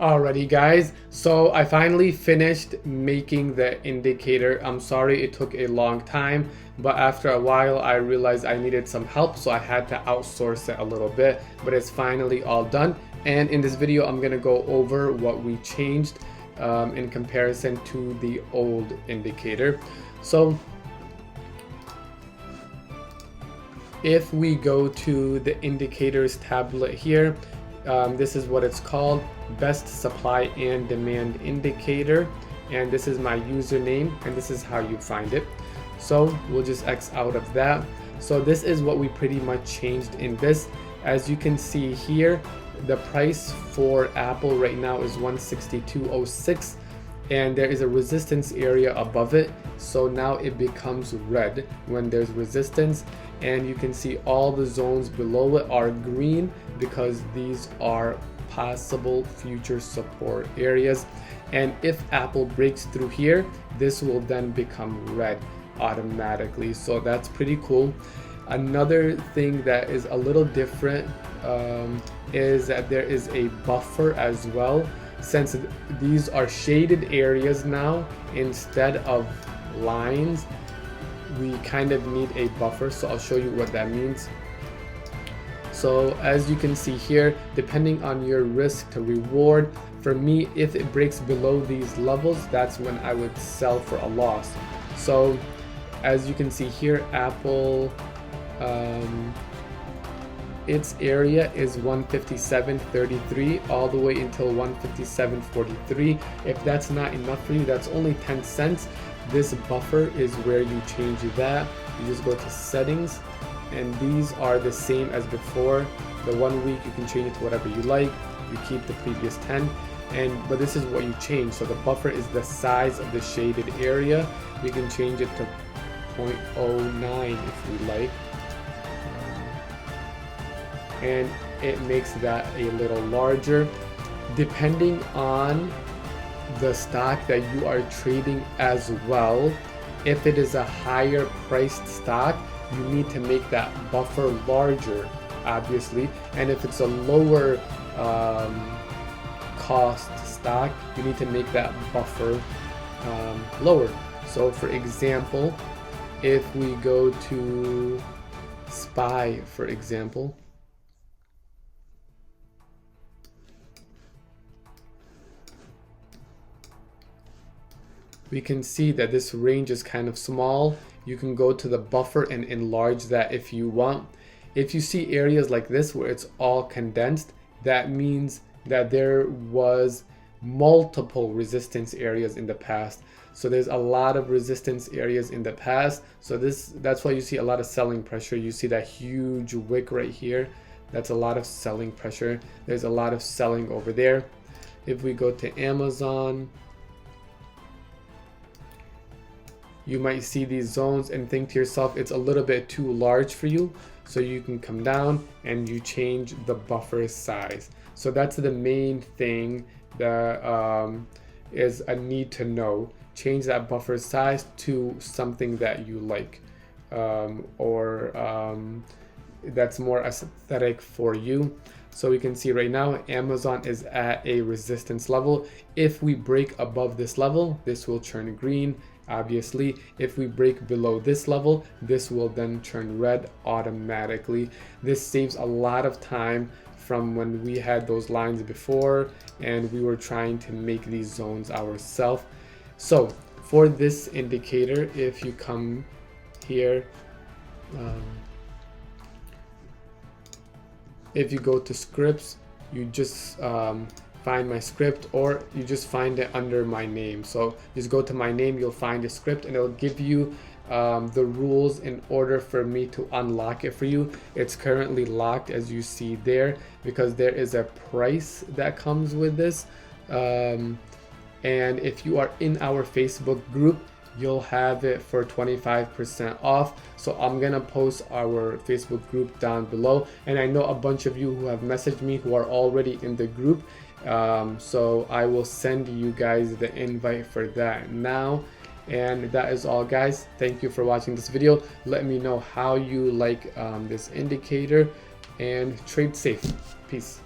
Alrighty guys, so I finally finished making the indicator. I'm sorry it took a long time, but after a while I realized I needed some help, so I had to outsource it a little bit, but it's finally all done. And in this video I'm gonna go over what we changed in comparison to the old indicator. So if we go to the indicators tablet here, this is what it's called, best supply and demand indicator, and this is my username, and this is how you find it. So we'll just X out of that. So this is what we pretty much changed in this. As you can see here, the price for Apple right now is 162.06, and there is a resistance area above it, so now it becomes red when there's resistance, and you can see all the zones below it are green because these are possible future support areas. And if Apple breaks through here, this will then become red automatically, so that's pretty cool. Another thing that is a little different is that there is a buffer as well. Since these are shaded areas now instead of lines, we kind of need a buffer, so I'll show you what that means. So as you can see here, depending on your risk to reward, for me, if it breaks below these levels, that's when I would sell for a loss. So as you can see here, Apple, its area is 157.33 all the way until 157.43. If that's not enough for you, that's only 10 cents. This buffer is where you change that. You just go to settings, and these are the same as before. The 1 week you can change it to whatever you like. You keep the previous 10, but this is what you change. So the buffer is the size of the shaded area. We can change it to 0.09 if we like, and it makes that a little larger depending on the stock that you are trading as well. If it is a higher priced stock, you need to make that buffer larger, obviously, and if it's a lower cost stock, you need to make that buffer lower. So for example, if we go to SPY, for example, we can see that this range is kind of small. You can go to the buffer and enlarge that if you want. If you see areas like this where it's all condensed, that means that there was multiple resistance areas in the past. So there's a lot of resistance areas in the past. So that's why you see a lot of selling pressure. You see that huge wick right here. That's a lot of selling pressure. There's a lot of selling over there. If we go to Amazon, you might see these zones and think to yourself it's a little bit too large for you, so you can come down and you change the buffer size. So that's the main thing that is a need to know. Change that buffer size to something that you like, or that's more aesthetic for you. So we can see right now Amazon is at a resistance level. If we break above this level, this will turn green. Obviously, if we break below this level, this will then turn red automatically. This saves a lot of time from when we had those lines before and we were trying to make these zones ourselves. So for this indicator, if you come here, if you go to scripts, you just find my script, or you just find it under my name. So just go to my name, you'll find a script, and it'll give you the rules in order for me to unlock it for you. It's currently locked, as you see there, because there is a price that comes with this, and if you are in our Facebook group, you'll have it for 25% off. So I'm gonna post our Facebook group down below, and I know a bunch of you who have messaged me who are already in the group, so I will send you guys the invite for that now. And that is all, guys. Thank you for watching this video. Let me know how you like this indicator, and trade safe. Peace.